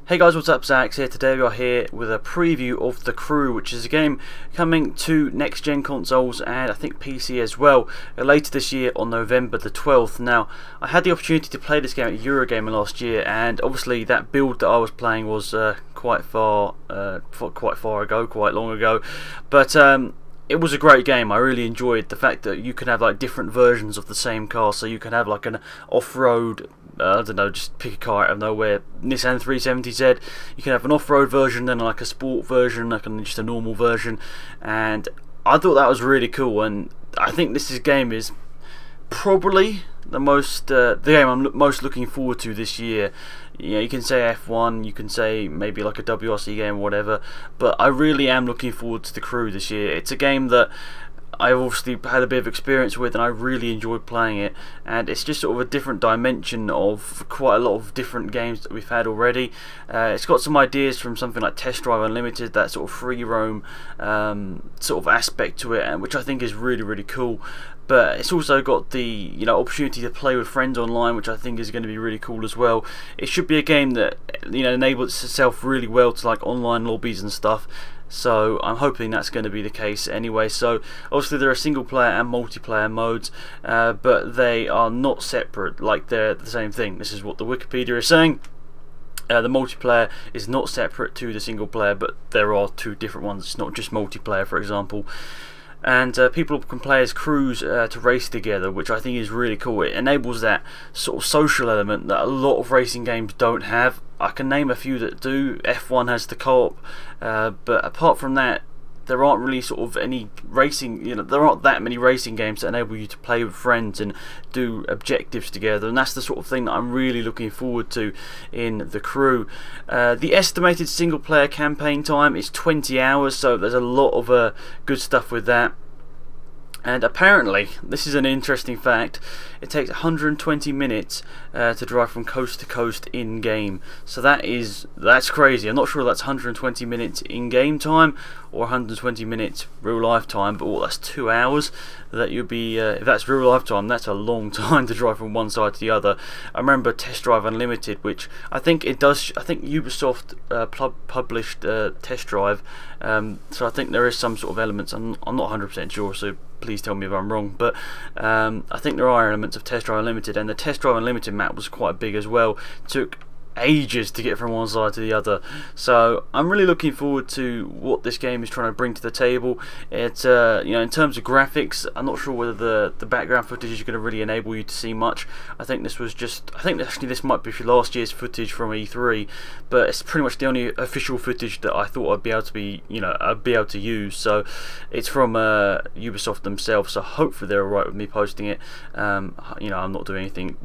Hey guys, what's up? Zax here. Today we are here with a preview of The Crew, which is a game coming to next-gen consoles and I think PC as well later this year on November the 12th. Now, I had the opportunity to play this game at Eurogamer last year, and obviously that build that I was playing was quite long ago, but it was a great game. I really enjoyed the fact that you can have like different versions of the same car. So you can have like an off-road, I don't know, just pick a car out of nowhere, Nissan 370Z. You can have an off-road version, then like a sport version, like just a normal version. And I thought that was really cool. And I think this game is probably the game I'm most looking forward to this year. You know, you can say F1, you can say maybe like a WRC game or whatever, but I really am looking forward to The Crew this year. It's a game that I've obviously had a bit of experience with and I really enjoyed playing it, and it's just sort of a different dimension of quite a lot of different games that we've had already. It's got some ideas from something like Test Drive Unlimited, that sort of free roam sort of aspect to it, and which I think is really cool. But it's also got the opportunity to play with friends online, which I think is going to be really cool as well. It should be a game that enables itself really well to like online lobbies and stuff. So I'm hoping that's going to be the case anyway. So obviously there are single player and multiplayer modes, but they are not separate, like they're the same thing. This is what the Wikipedia is saying. The multiplayer is not separate to the single player, but there are two different ones. It's not just multiplayer, for example. And people can play as crews to race together, which I think is really cool. It enables that sort of social element that a lot of racing games don't have. I can name a few that do. F1 has the co-op, but apart from that, there aren't really sort of any racing, there aren't that many racing games that enable you to play with friends and do objectives together, and that's the sort of thing that I'm really looking forward to in The Crew. The estimated single player campaign time is 20 hours, so there's a lot of good stuff with that. And apparently, this is an interesting fact, it takes 120 minutes to drive from coast to coast in game. So that's crazy. I'm not sure if that's 120 minutes in game time or 120 minutes real life time, but that's 2 hours that you'll be if that's real life time, that's a long time to drive from one side to the other. I remember Test Drive Unlimited, which I think Ubisoft published Test Drive, so I think there is some sort of elements. I'm not 100% sure, so please tell me if I'm wrong, but I think there are elements of Test Drive Unlimited, and the Test Drive Unlimited map was quite big as well. Took ages to get from one side to the other, so I'm really looking forward to what this game is trying to bring to the table. It's in terms of graphics, I'm not sure whether the background footage is going to really enable you to see much. I think actually this might be last year's footage from E3, but it's pretty much the only official footage that I thought I'd be able to use. So it's from Ubisoft themselves, so hopefully they're alright with me posting it. I'm not doing anything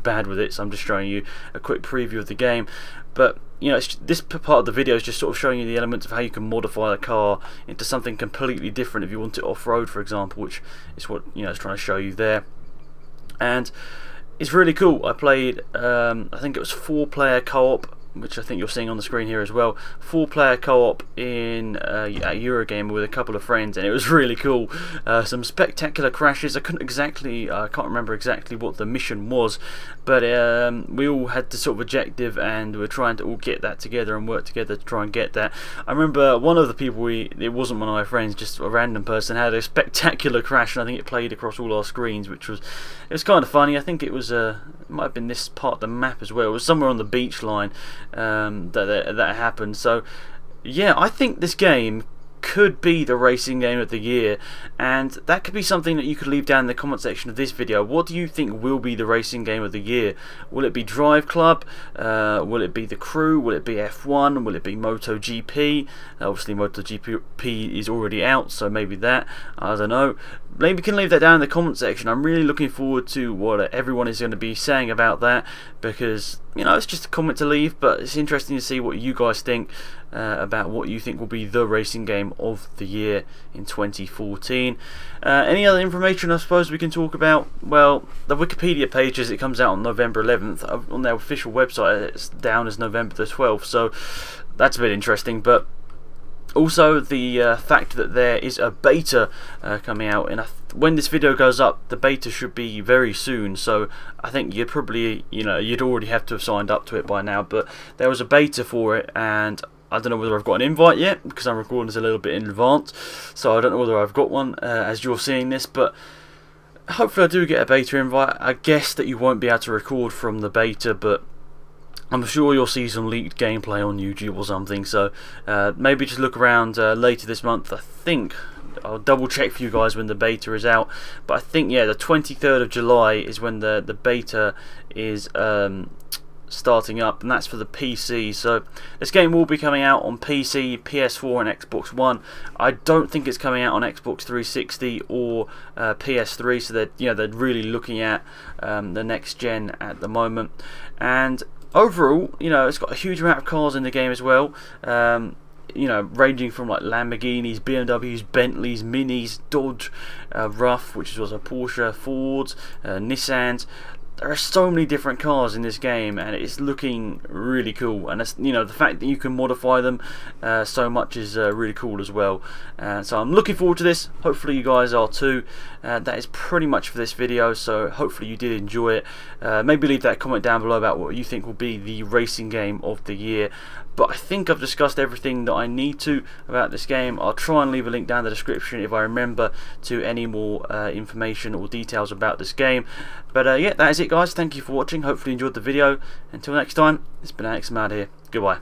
bad with it, so I'm just showing you a quick preview of the game. But this part of the video is just sort of showing you the elements of how you can modify a car into something completely different if you want it off-road, for example, which is what it's trying to show you there. And it's really cool. I played I think it was 4-player co-op, which I think you're seeing on the screen here as well. 4-player co-op in a Eurogamer with a couple of friends, and it was really cool. Some spectacular crashes. I can't remember exactly what the mission was, but we all had the sort of objective, and we were trying to all get that together and work together to try and get that. I remember one of the people it wasn't one of my friends, just a random person, had a spectacular crash, and I think it played across all our screens, it was kind of funny. I think it might have been this part of the map as well. It was somewhere on the beach line that happened. So yeah, I think this game could be the racing game of the year, and that could be something that you could leave down in the comment section of this video. What do you think will be the racing game of the year? Will it be Drive Club? Will it be The Crew? Will it be F1? Will it be MotoGP? Obviously MotoGP is already out, so maybe that, I don't know. Maybe you can leave that down in the comment section. I'm really looking forward to what everyone is going to be saying about that, because it's just a comment to leave, but it's interesting to see what you guys think about what you think will be the racing game of the year in 2014. Any other information I suppose we can talk about? Well, the Wikipedia page, as it comes out on November 11th, on their official website it's down as November the 12th, so that's a bit interesting. But Also, the fact that there is a beta coming out, and when this video goes up, the beta should be very soon. So I think you'd probably, you'd already have to have signed up to it by now. But there was a beta for it, and I don't know whether I've got an invite yet, because I'm recording this a little bit in advance. So I don't know whether I've got one as you're seeing this, but hopefully I do get a beta invite. I guess that you won't be able to record from the beta, but I'm sure you'll see some leaked gameplay on YouTube or something, so maybe just look around later this month. I think I'll double check for you guys when the beta is out, but I think, yeah, the 23rd of July is when the beta is starting up, and that's for the PC. So this game will be coming out on PC, PS4 and Xbox One. I don't think it's coming out on Xbox 360 or PS3, so they're really looking at the next gen at the moment. And overall, it's got a huge amount of cars in the game as well. Ranging from like Lamborghinis, BMWs, Bentleys, Minis, Dodge, Rough, which was a Porsche, Fords, Nissans. There are so many different cars in this game, and it's looking really cool. And the fact that you can modify them so much is really cool as well. So I'm looking forward to this. Hopefully you guys are too. That is pretty much for this video. So hopefully you did enjoy it. Maybe leave that comment down below about what you think will be the racing game of the year. But I think I've discussed everything that I need to about this game. I'll try and leave a link down in the description if I remember to any more information or details about this game. But yeah, that is it guys. Thank you for watching. Hopefully you enjoyed the video. Until next time, it's been Alex, I'm out here. Goodbye.